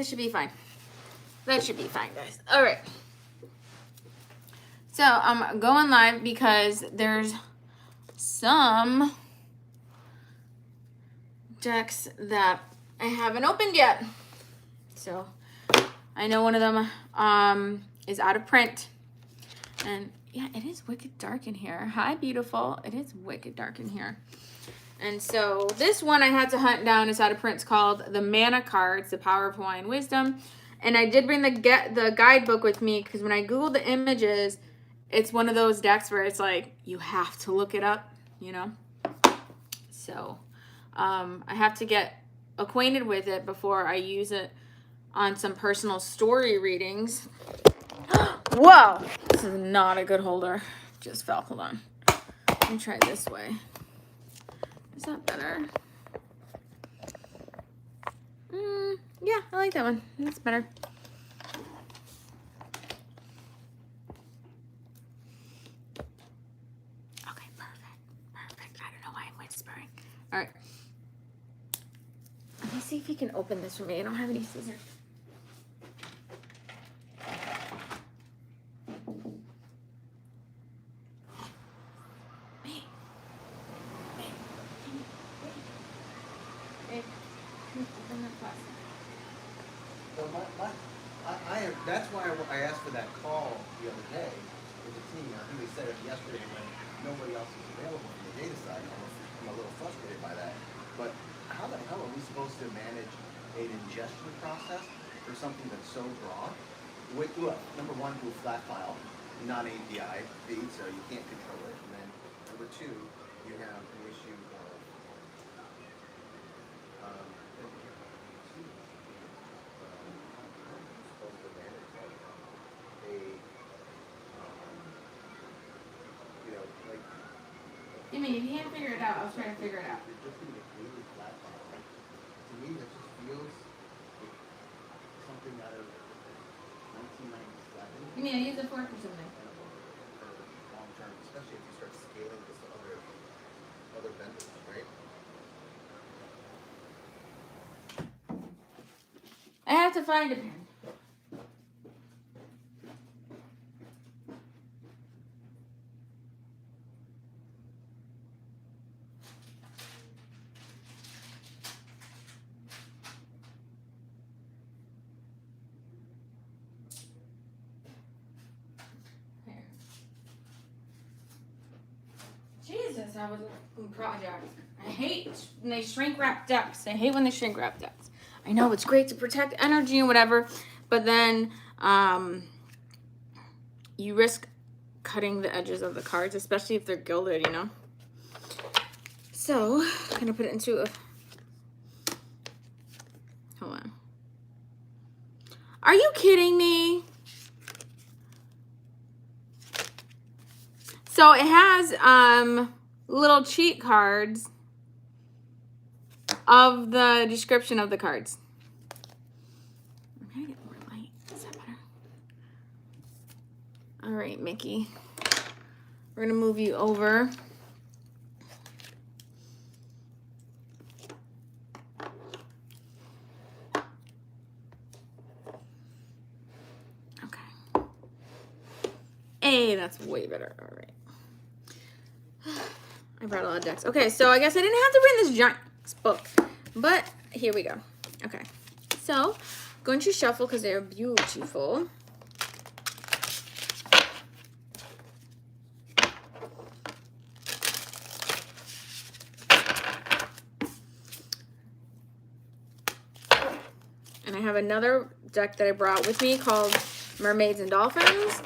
that should be fine. That should be fine, guys. All right. So I'm going live because there's some decks that I haven't opened yet. So I know one of them is out of print. And yeah, it is wicked dark in here. Hi, beautiful. It is wicked dark in here. And so this one I had to hunt down. It's out of print. It's called The Mana Cards, The Power of Hawaiian Wisdom. And I did bring the guidebook with me because when I Googled the images, it's one of those decks where it's like, you have to look it up, you know? So I have to get acquainted with it before I use it on some personal story readings. Whoa! This is not a good holder. Just fell. Hold on. Let me try this way. Is that better? Yeah, I like that one. That's better. Okay, perfect. I don't know why I'm whispering. All right. Let me see if you can open this for me. I don't have any scissors. That's why I asked for that call the other day with the team. I think they said it yesterday when nobody else was available from the data side. I'm a little frustrated by that. But how the hell are we supposed to manage an ingestion process for something that's so broad? Look, number one, do a flat file, non-API feed, so you can't control it. And then number two, you have an issue of I mean, if you can't figure it out, I was trying to figure it out. You're just going to get really flat file. To me, that just feels like something out of 1997. You mean I use a fork or something? For long term, especially if you start scaling this to other vendors, right? I have to find a pen. Jesus, that was a project. I hate when they shrink wrap decks. I hate when they shrink wrap decks. I know it's great to protect energy and whatever, but then you risk cutting the edges of the cards, especially if they're gilded, you know? So, I'm going to put it into a... Hold on. Are you kidding me? So it has little cheat cards of the description of the cards. I'm gonna get more light. Is that better? All right, Mickey. We're gonna move you over. Okay. Hey, that's way better. All right. I brought a lot of decks. Okay, so I guess I didn't have to bring this giant book, but here we go. Okay, so going to shuffle because they're beautiful. And I have another deck that I brought with me called Mermaids and Dolphins.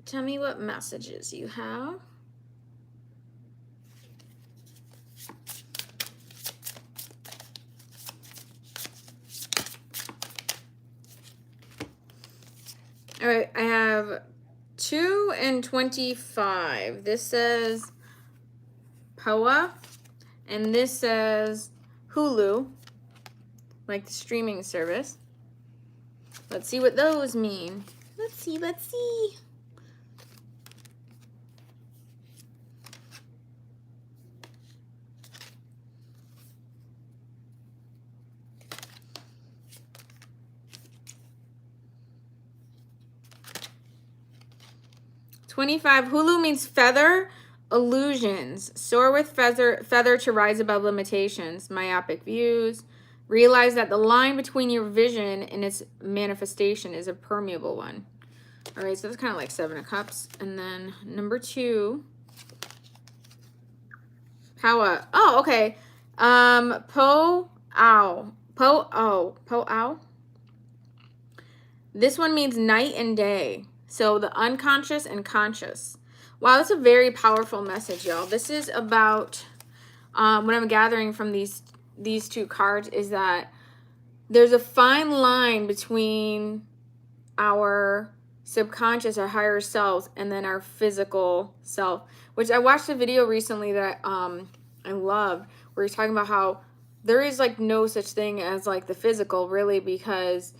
Tell me what messages you have. All right, I have 2 and 25. This says POA, and this says Hulu, like the streaming service. Let's see what those mean. Let's see. 25. Hulu means feather. Illusions. Soar with feather to rise above limitations. Myopic views. Realize that the line between your vision and its manifestation is a permeable one. All right, so that's kind of like 7 of Cups. And then number 2. Power. Oh, okay. Po-ow. This one means night and day. So the unconscious and conscious. Wow, that's a very powerful message, y'all. This is about, what I'm gathering from these 2 cards is that there's a fine line between our subconscious, our higher selves, and then our physical self. Which I watched a video recently that I loved, where he's talking about how there is like no such thing as like the physical, really, because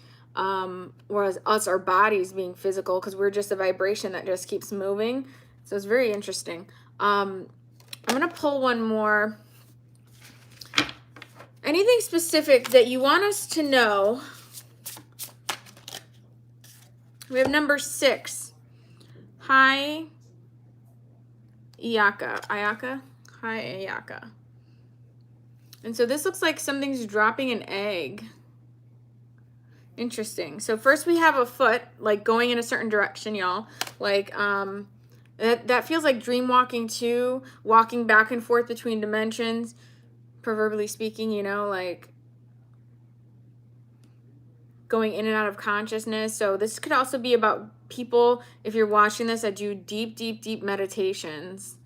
whereas us, our bodies being physical, because we're just a vibration that just keeps moving. So it's very interesting. I'm gonna pull one more. Anything specific that you want us to know? We have number 6. Hi, Ayaka. Hi, Ayaka. And so this looks like something's dropping an egg. Interesting. So first we have a foot, like going in a certain direction, y'all. Like, that feels like dream walking too. Walking back and forth between dimensions, proverbially speaking, you know, like going in and out of consciousness. So this could also be about people, if you're watching this, that do deep meditations,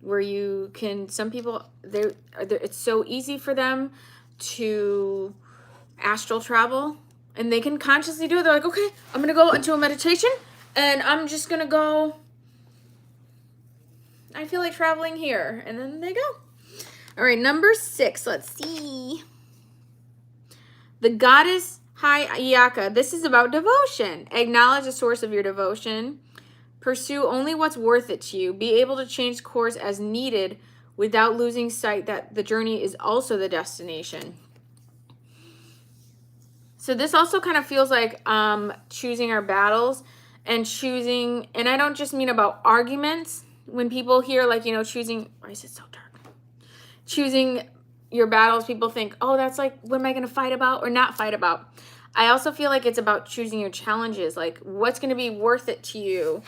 where you can, some people, it's so easy for them to astral travel, and they can consciously do it. They're like, okay, I'm gonna go into a meditation, and I'm just gonna go, I feel like traveling here, and then they go. All right, number 6, let's see. The goddess Hi Ayaka. This is about devotion. Acknowledge the source of your devotion. Pursue only what's worth it to you. Be able to change course as needed without losing sight that the journey is also the destination. So this also kind of feels like choosing our battles and choosing, and I don't just mean about arguments. When people hear like, you know, choosing, why is it so dark? Choosing your battles, people think, oh, that's like, what am I going to fight about or not fight about? I also feel like it's about choosing your challenges, like what's going to be worth it to you.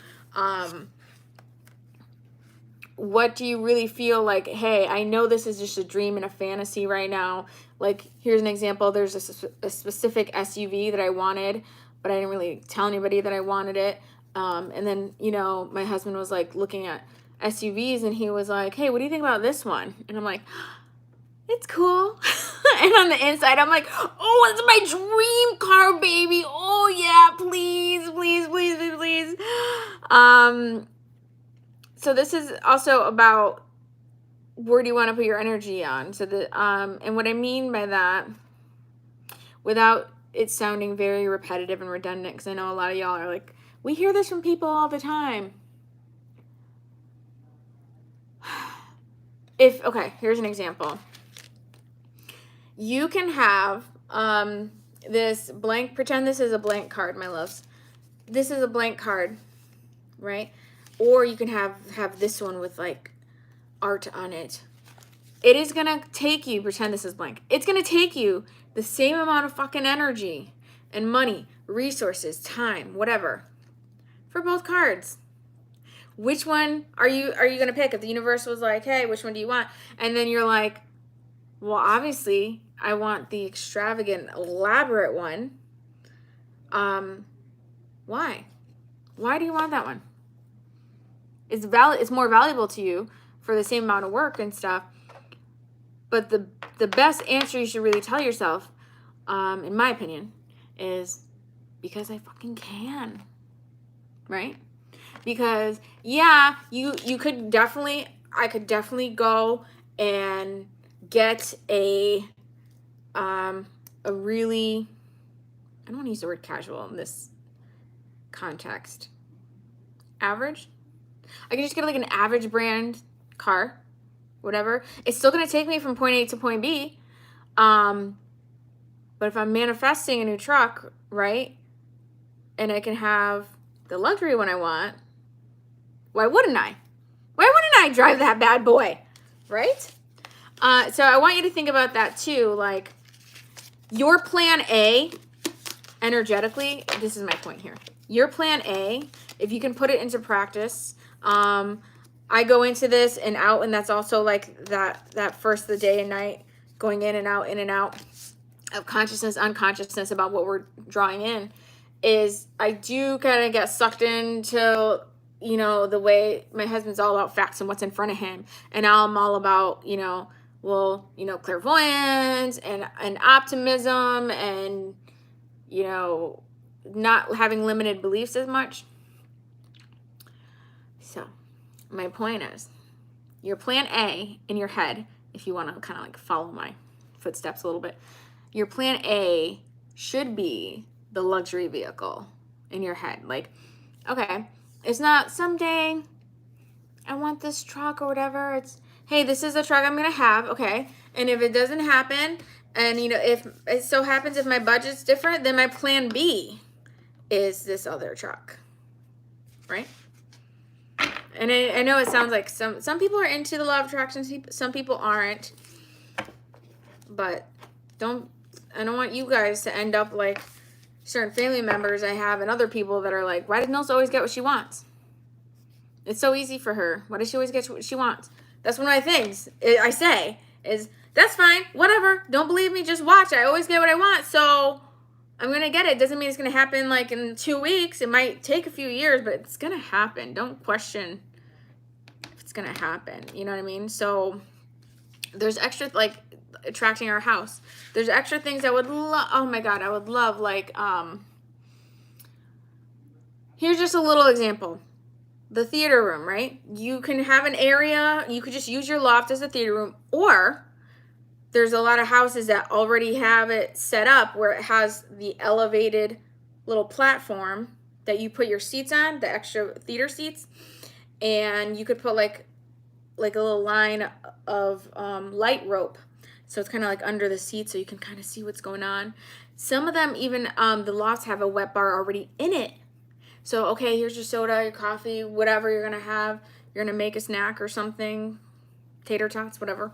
What do you really feel like, hey, I know this is just a dream and a fantasy right now. Like, here's an example. There's a specific SUV that I wanted, but I didn't really tell anybody that I wanted it. And then, you know, my husband was like looking at SUVs and he was like, hey, what do you think about this one? And I'm like, it's cool. And on the inside, I'm like, oh, it's my dream car, baby. Oh, yeah, please. So this is also about where do you want to put your energy on? So and what I mean by that, without it sounding very repetitive and redundant, because I know a lot of y'all are like, we hear this from people all the time. Okay, here's an example. You can have this blank, pretend this is a blank card, my loves. This is a blank card, right? Or you can have this one with like art on it. It is going to take you, pretend this is blank. It's going to take you the same amount of fucking energy and money, resources, time, whatever, for both cards. Which one are you going to pick? If the universe was like, hey, which one do you want? And then you're like, well, obviously, I want the extravagant, elaborate one. Why? Why do you want that one? It's more valuable to you for the same amount of work and stuff. But the best answer you should really tell yourself, in my opinion, is because I fucking can. Right? Because, yeah, I could definitely go and get a really, I don't want to use the word casual in this context. Average? I can just get like an average brand car, whatever. It's still going to take me from point A to point B. But if I'm manifesting a new truck, right? And I can have the luxury one I want, why wouldn't I? Why wouldn't I drive that bad boy? Right? So I want you to think about that too. Like, your plan A, energetically, this is my point here. Your plan A, if you can put it into practice, I go into this and out, and that's also like that first, the day and night, going in and out of consciousness, unconsciousness about what we're drawing in, is I do kind of get sucked into, you know, the way my husband's all about facts and what's in front of him. And now I'm all about, you know, well, you know, clairvoyance and optimism and, you know, not having limited beliefs as much. So my point is, your plan A in your head, if you want to kind of like follow my footsteps a little bit, your plan A should be the luxury vehicle in your head. Like, okay, it's not someday I want this truck or whatever. It's, hey, this is the truck I'm going to have. Okay. And if it doesn't happen, and, you know, if it so happens if my budget's different, then my plan B is this other truck. Right? And I know it sounds like some people are into the law of attraction, some people aren't. But I don't want you guys to end up like certain family members I have and other people that are like, why does Nils always get what she wants? It's so easy for her. Why does she always get what she wants? That's one of my things I say is, that's fine, whatever. Don't believe me, just watch. I always get what I want, so I'm going to get it. Doesn't mean it's going to happen like in 2 weeks. It might take a few years, but it's going to happen. Don't question if it's going to happen. You know what I mean? So there's extra, like, attracting our house. There's extra things I would love. Oh my God, I would love, like, here's just a little example. The theater room, right? You can have an area, you could just use your loft as a theater room, or there's a lot of houses that already have it set up where it has the elevated little platform that you put your seats on, the extra theater seats, and you could put like a little line of light rope. So it's kind of like under the seat so you can kind of see what's going on. Some of them even, the lofts have a wet bar already in it. So, okay, here's your soda, your coffee, whatever you're going to have. You're going to make a snack or something, tater tots, whatever,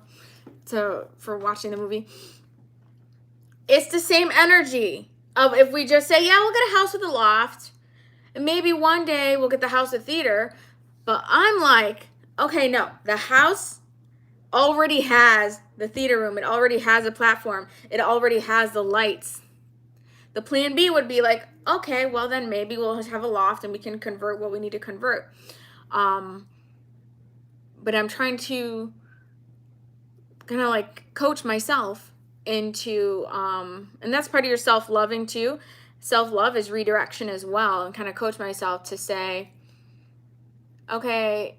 for watching the movie. It's the same energy of if we just say, yeah, we'll get a house with a loft, and maybe one day we'll get the house with theater. But I'm like, okay, no, the house already has the theater room. It already has a platform. It already has the lights. The plan B would be like, okay, well then maybe we'll just have a loft and we can convert what we need to convert. But I'm trying to kind of like coach myself into, and that's part of your self-loving too. Self-love is redirection as well, and kind of coach myself to say, okay,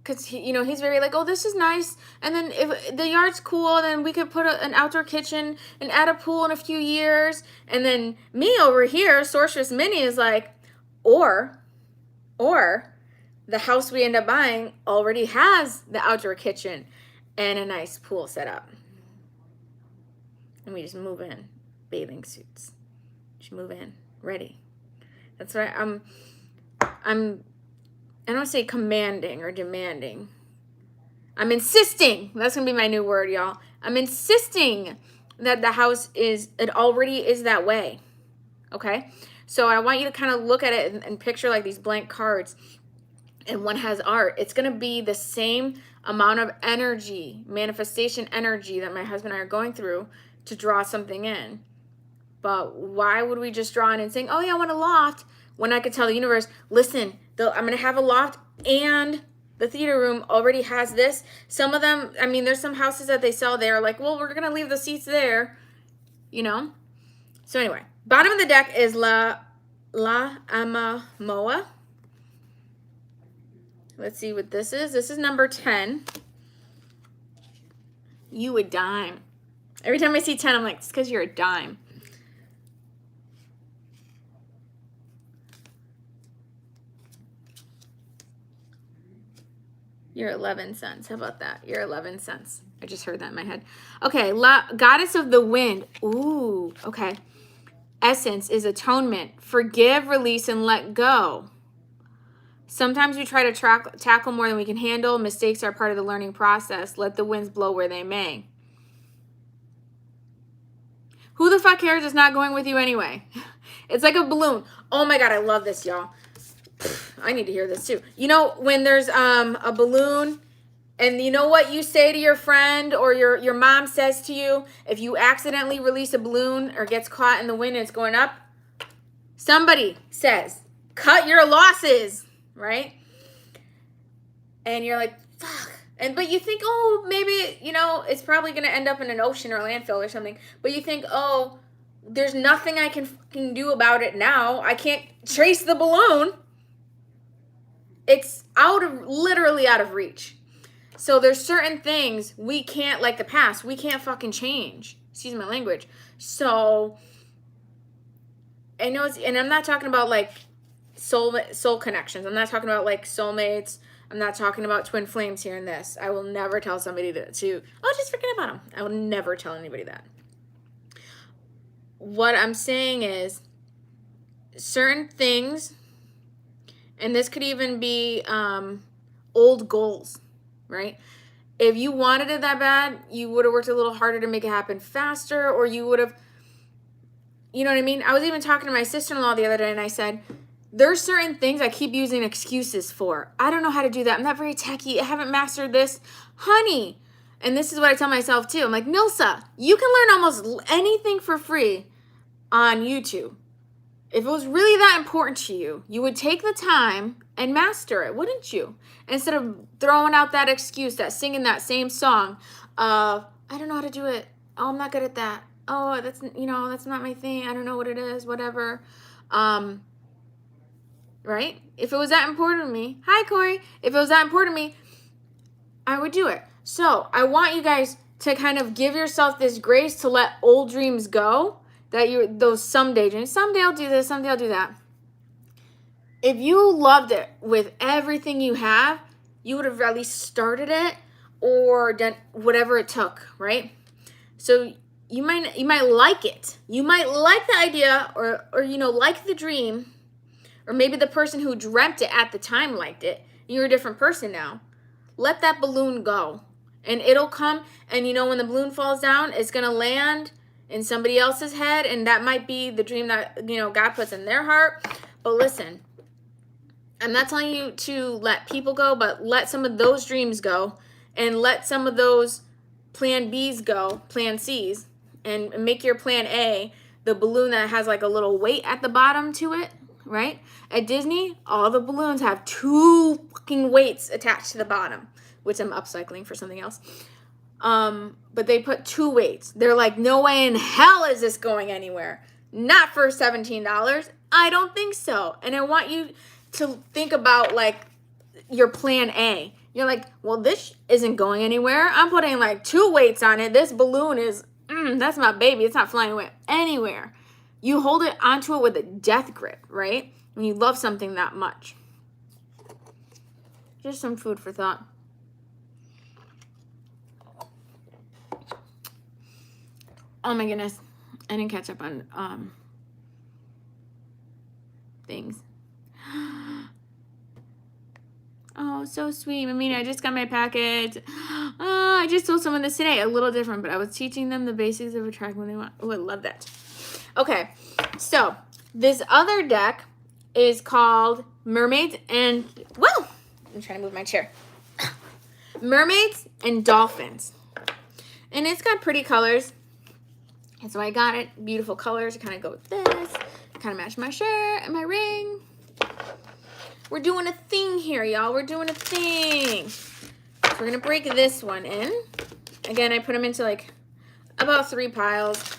because he's very like, oh, this is nice, and then if the yard's cool, then we could put an outdoor kitchen and add a pool in a few years. And then me over here, Sorceress Minnie, is like, or the house we end up buying already has the outdoor kitchen and a nice pool set up, and we just move in, bathing suits, just move in, ready. That's right. I don't say commanding or demanding. I'm insisting. That's going to be my new word, y'all. I'm insisting that the house it already is that way. Okay? So I want you to kind of look at it and picture like these blank cards, and one has art. It's going to be the same amount of energy, manifestation energy that my husband and I are going through to draw something in. But why would we just draw in and saying, oh yeah, I want a loft, when I could tell the universe, listen, I'm going to have a loft and the theater room already has this. Some of them, I mean, there's some houses that they sell there like, well, we're going to leave the seats there, So anyway, bottom of the deck is La Amamoa. Let's see what this is. This is number 10. You a dime. Every time I see 10, I'm like, it's because you're a dime. You're 11 cents. How about that? You're 11 cents. I just heard that in my head. Okay, Goddess of the Wind. Ooh, okay. essence is atonement. Forgive, release, and let go. Sometimes we try to tackle more than we can handle. Mistakes are part of the learning process. Let the winds blow where they may. Who the fuck cares? It's not going with you anyway. It's like a balloon. Oh my God, I love this, y'all. I need to hear this too. You know, when there's a balloon, and you know what you say to your friend or your mom says to you, if you accidentally release a balloon or gets caught in the wind and it's going up, somebody says, cut your losses, right? And you're like, fuck. But you think, oh, maybe, you know, it's probably going to end up in an ocean or landfill or something. But you think, oh, there's nothing I can fucking do about it now. I can't trace the balloon. It's literally out of reach. So there's certain things we can't, like the past, we can't fucking change. Excuse my language. So I know and I'm not talking about like soul connections. I'm not talking about like soulmates. I'm not talking about twin flames here in this. I will never tell somebody to just forget about them. I will never tell anybody that. What I'm saying is certain things, and this could even be old goals, right? If you wanted it that bad, you would have worked a little harder to make it happen faster, or you would have, you know what I mean? I was even talking to my sister-in-law the other day, and I said, there's certain things I keep using excuses for. I don't know how to do that. I'm not very techy. I haven't mastered this. Honey, and this is what I tell myself too. I'm like, Nilsa, you can learn almost anything for free on YouTube. If it was really that important to you, you would take the time and master it, wouldn't you? Instead of throwing out that excuse, that singing that same song of, I don't know how to do it. Oh, I'm not good at that. Oh, that's not my thing. I don't know what it is, whatever. Right? If it was that important to me, hi Corey, if it was that important to me, I would do it. So I want you guys to kind of give yourself this grace to let old dreams go, those someday dreams. Someday I'll do this, someday I'll do that. If you loved it with everything you have, you would have at least started it or done whatever it took, right? So you might like it. You might like the idea or like the dream. Or maybe the person who dreamt it at the time liked it. You're a different person now. Let that balloon go. And it'll come. And when the balloon falls down, it's going to land in somebody else's head. And that might be the dream that, God puts in their heart. But listen, I'm not telling you to let people go, but let some of those dreams go. And let some of those plan Bs go, plan Cs. And make your plan A the balloon that has like a little weight at the bottom to it. Right? At Disney, all the balloons have 2 fucking weights attached to the bottom, which I'm upcycling for something else. But they put 2 weights. They're like, no way in hell is this going anywhere. Not for $17. I don't think so. And I want you to think about like your plan A. You're like, well, this isn't going anywhere. I'm putting like 2 weights on it. This balloon is, that's my baby. It's not flying away anywhere. You hold it onto it with a death grip, right? When you love something that much. Just some food for thought. Oh my goodness. I didn't catch up on things. Oh, so sweet. Mamina, I just got my package. I just told someone this today. A little different, but I was teaching them the basics of attracting what they want. Oh, I love that. Okay, so this other deck is called Mermaids and, well, I'm trying to move my chair. Mermaids and Dolphins. And it's got pretty colors. And so I got it. Beautiful colors. Kind of go with this. Kind of match my shirt and my ring. We're doing a thing here, y'all. We're doing a thing. So we're going to break this one in. Again, I put them into like about 3 piles.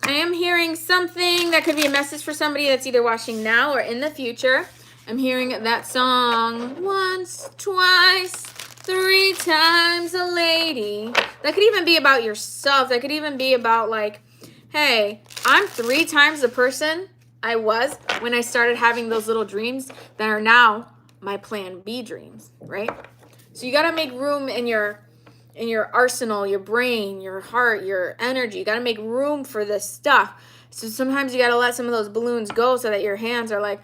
I am hearing something that could be a message for somebody that's either watching now or in the future. I'm hearing that song, once, twice, 3 times a lady. That could even be about yourself. That could even be about like, hey, I'm 3 times the person I was when I started having those little dreams that are now my plan B dreams, right? So you got to make room in your in your arsenal, your brain, your heart, your energy. You got to make room for this stuff. So sometimes you got to let some of those balloons go so that your hands are like,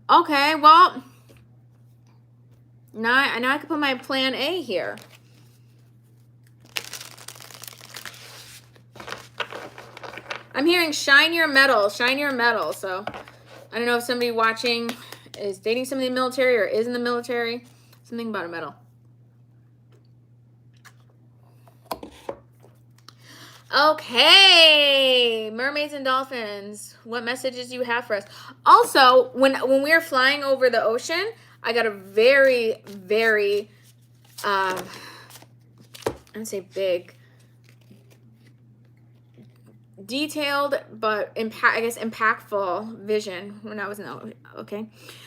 okay, well, now I can put my plan A here. I'm hearing shine your metal, shine your metal. So I don't know if somebody watching is dating somebody in the military or is in the military. Something about a medal. Okay, mermaids and dolphins. What messages do you have for us? Also, when we were flying over the ocean, I got a very, very, I don't say big, detailed, but impactful vision when I was in the, okay.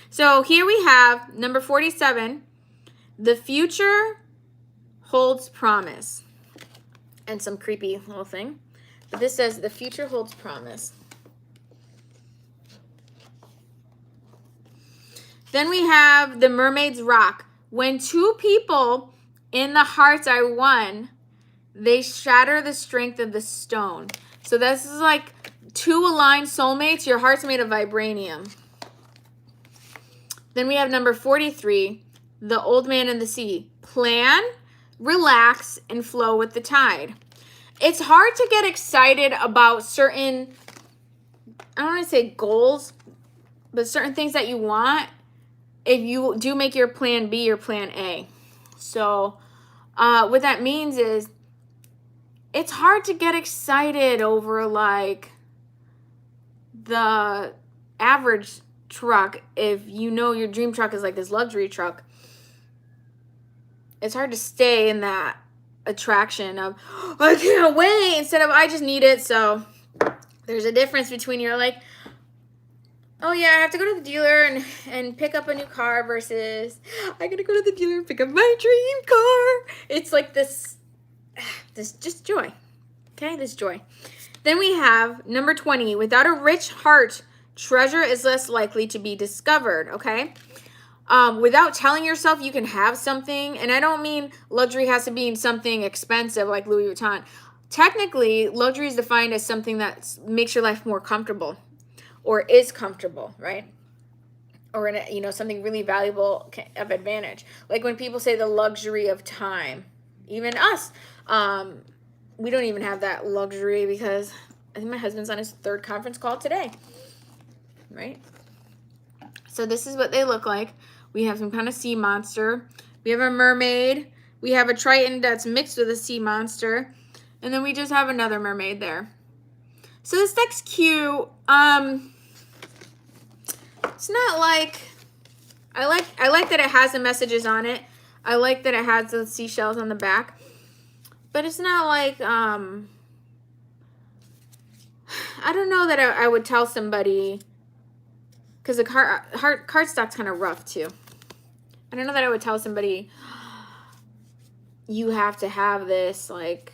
So here we have number 47. The future holds promise. And some creepy little thing. But this says the future holds promise. Then we have the mermaid's rock. When two people in the hearts are one, they shatter the strength of the stone. So this is like two aligned soulmates. Your heart's made of vibranium. Then we have number 43, the old man in the sea. Plan, relax, and flow with the tide. It's hard to get excited about certain, I don't want to say goals, but certain things that you want if you do make your plan B your plan A. So what that means is it's hard to get excited over like the average truck if you know your dream truck is like this luxury truck. It's hard to stay in that attraction of, oh, I can't wait, instead of I just need it. So there's a difference between you're like, oh yeah, I have to go to the dealer and pick up a new car versus I gotta go to the dealer and pick up my dream car. It's like this just joy. Okay, this joy. Then we have number 20, without a rich heart, treasure is less likely to be discovered. Okay. Without telling yourself you can have something, and I don't mean luxury has to be something expensive like Louis Vuitton. Technically, luxury is defined as something that makes your life more comfortable or is comfortable, right? Or in a, you know, something really valuable of advantage. Like when people say the luxury of time, even us, we don't even have that luxury because I think my husband's on his 3rd conference call today, right? So this is what they look like. We have some kind of sea monster. We have a mermaid. We have a triton that's mixed with a sea monster. And then we just have another mermaid there. So this deck's cute. It's not like, I like that it has the messages on it. I like that it has the seashells on the back. But it's not like, I don't know that I would tell somebody, because the card stock's kind of rough too. I don't know that I would tell somebody, you have to have this, like,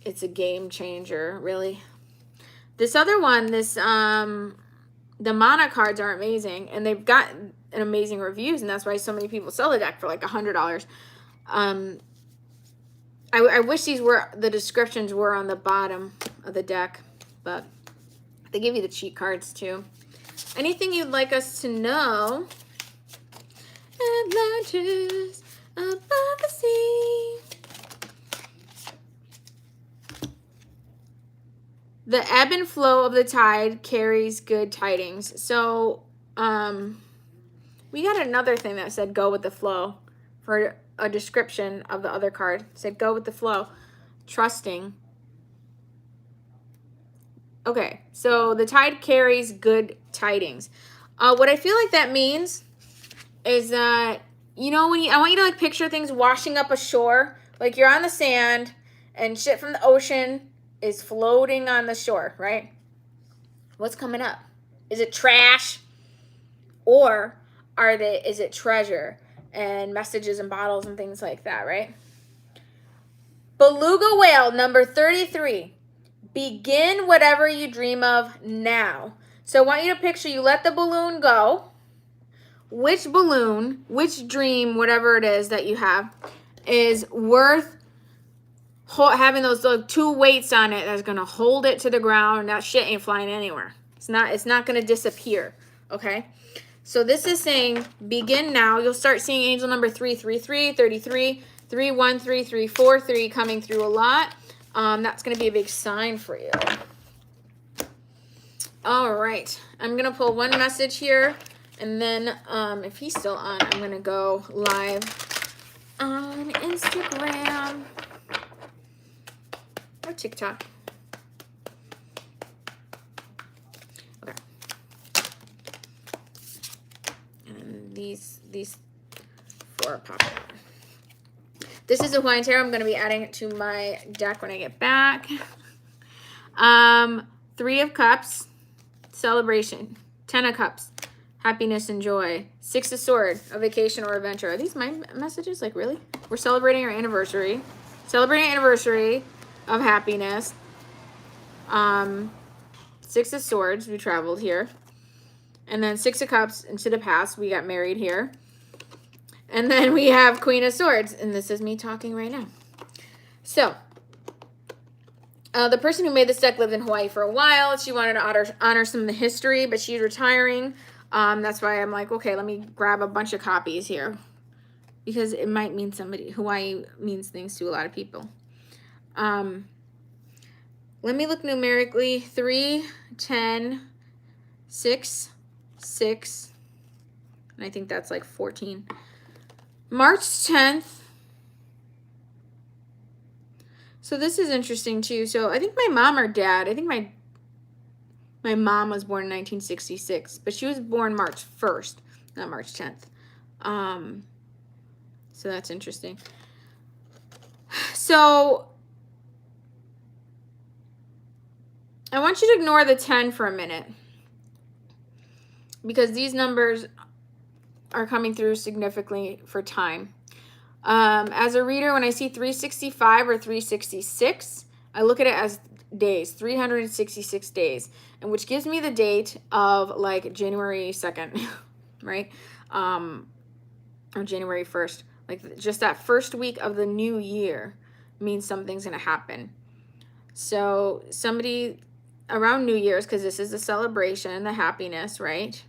it's a game changer, really. This other one, this, the mana cards are amazing, and they've got an amazing reviews, and that's why so many people sell the deck for like $100. I wish the descriptions were on the bottom of the deck, but they give you the cheat cards too. Anything you'd like us to know? Atlantis above the sea. The ebb and flow of the tide carries good tidings. So, we got another thing that said go with the flow for a description of the other card. It said go with the flow. Trusting. Okay, so the tide carries good tidings. What I feel like that means is that, you know, I want you to like picture things washing up a shore. Like you're on the sand and shit from the ocean is floating on the shore, right? What's coming up? Is it trash? Or is it treasure and messages and bottles and things like that, right? Beluga whale, number 33. Begin whatever you dream of now. So I want you to picture you let the balloon go. Which balloon, which dream, whatever it is that you have, is worth having those like 2 weights on it that's gonna hold it to the ground. That shit ain't flying anywhere. It's not gonna disappear. Okay. So this is saying begin now. You'll start seeing angel number 333, 33, 313, 343 coming through a lot. That's gonna be a big sign for you. All right. I'm gonna pull one message here, and then if he's still on, I'm gonna go live on Instagram or TikTok. Okay. And these 4 are popping. This is a Hawaiian tarot. I'm going to be adding it to my deck when I get back. 3 of Cups, celebration. 10 of Cups, happiness and joy. 6 of Swords, a vacation or adventure. Are these my messages? Like, really? We're celebrating our anniversary. Celebrating anniversary of happiness. 6 of Swords, we traveled here. And then 6 of Cups, into the past, we got married here. And then we have Queen of Swords, and this is me talking right now. So, the person who made this deck lived in Hawaii for a while. She wanted to honor some of the history, but she's retiring. That's why I'm like, okay, let me grab a bunch of copies here, because it might mean somebody. Hawaii means things to a lot of people. Let me look numerically. 3, 10, 6, 6, and I think that's like 14. March 10th. So this is interesting too. So I think my mom or dad, I think my mom was born in 1966, but she was born March 1st, not March 10th. So that's interesting. So I want you to ignore the 10 for a minute, because these numbers are coming through significantly for time. As a reader, when I see 365 or 366, I look at it as days, 366 days, and which gives me the date of like January 2nd, right? Or January 1st. Like just that first week of the new year means something's going to happen. So somebody around New Year's, because this is a celebration, the happiness, right?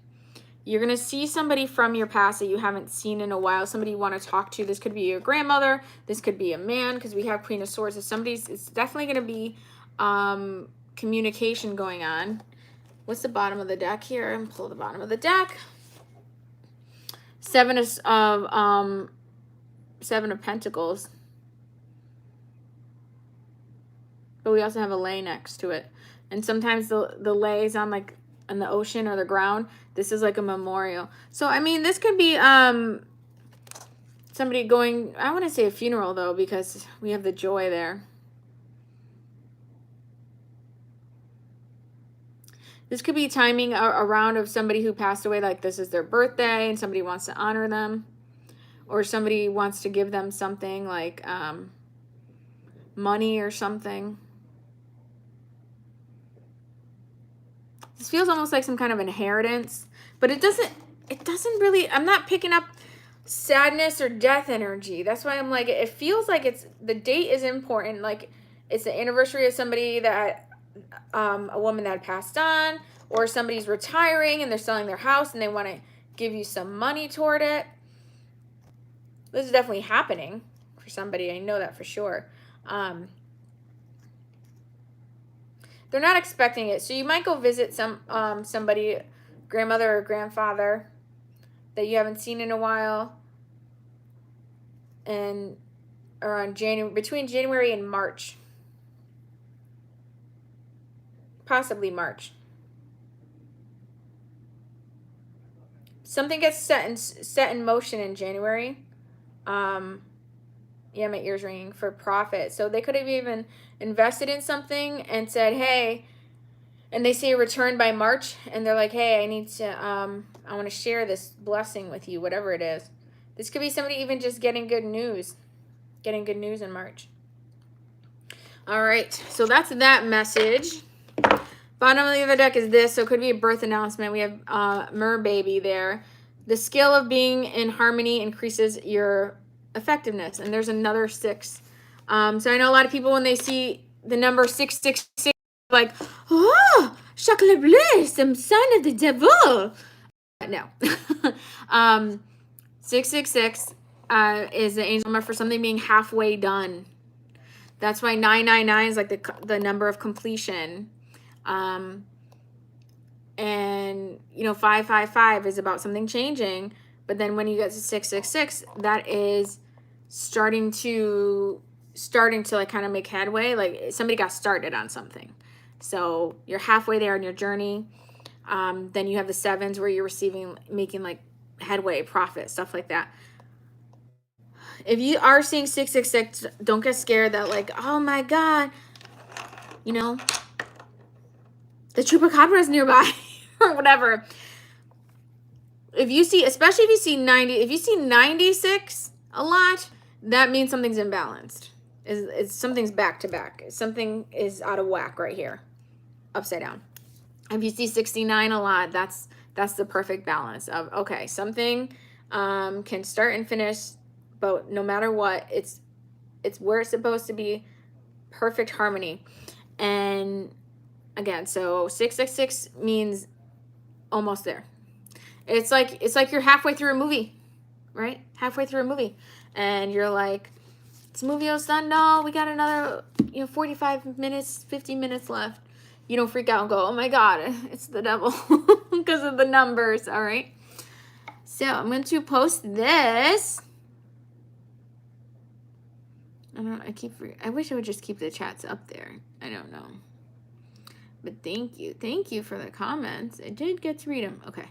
You're going to see somebody from your past that you haven't seen in a while, somebody you want to talk to. This could be your grandmother. This could be a man, because we have Queen of Swords. So it's definitely going to be communication going on. What's the bottom of the deck here? And pull the bottom of the deck. Seven of Pentacles. But we also have a lay next to it. And sometimes the lay is on like in the ocean or the ground. This is like a memorial. So, I mean, this could be somebody going, I want to say a funeral, though, because we have the joy there. This could be timing around of somebody who passed away, like this is their birthday and somebody wants to honor them. Or somebody wants to give them something like money or something. This feels almost like some kind of inheritance, but it doesn't really, I'm not picking up sadness or death energy. That's why I'm like, it feels like the date is important. Like it's the anniversary of somebody that, a woman that passed on, or somebody's retiring and they're selling their house and they want to give you some money toward it. This is definitely happening for somebody. I know that for sure. They're not expecting it. So you might go visit somebody, grandmother or grandfather that you haven't seen in a while. And around between January and March. Possibly March. Something gets set in motion in January. Yeah, my ear's ringing, for profit. So they could have even invested in something and said, hey, and they say return by March, and they're like, hey, I need to, I want to share this blessing with you, whatever it is. This could be somebody even just getting good news in March. All right, so that's that message. Bottom of the other deck is this, so it could be a birth announcement. We have Mer Baby there. The skill of being in harmony increases your effectiveness, and there's another 6 So I know a lot of people, when they see the number 666, like, oh, chocolat bleu, some sign of the devil. No. 666 is the angel number for something being halfway done. That's why 999 is like the number of completion. And 555 is about something changing. But then when you get to 666, that is starting to like kind of make headway. Like somebody got started on something. So you're halfway there in your journey. Then you have the 7s where you're making like headway, profit, stuff like that. If you are seeing 666, don't get scared that like, oh my God, the chupacabra is nearby or whatever. If you see, especially if you see 96 a lot, that means something's imbalanced. Something's back to back. Something is out of whack right here, upside down. If you see 69 a lot, that's the perfect balance of, okay, something can start and finish, but no matter what, it's where it's supposed to be, perfect harmony. And again, so 666 means almost there. It's like you're halfway through a movie, right? Halfway through a movie, and you're like, "This movie almost done. No, we got another, 45 minutes, 50 minutes left." You don't freak out and go, "Oh my God, it's the devil," because of the numbers. All right. So I'm going to post this. I wish I would just keep the chats up there. I don't know. But thank you for the comments. I did get to read them. Okay.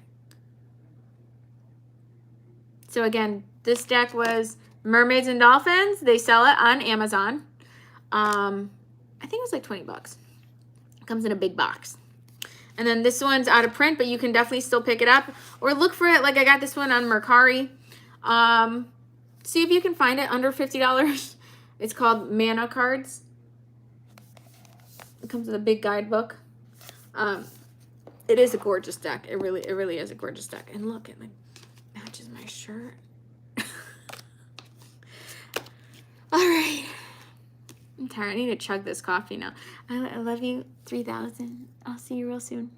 So again, this deck was Mermaids and Dolphins. They sell it on Amazon. I think it was like $20. It comes in a big box. And then this one's out of print, but you can definitely still pick it up or look for it. Like I got this one on Mercari. See if you can find it under $50. It's called Mana Cards. It comes with a big guidebook. It is a gorgeous deck. It really is a gorgeous deck. And look, it like matches my shirt. All right. I'm tired. I need to chug this coffee now. I love you, 3,000. I'll see you real soon.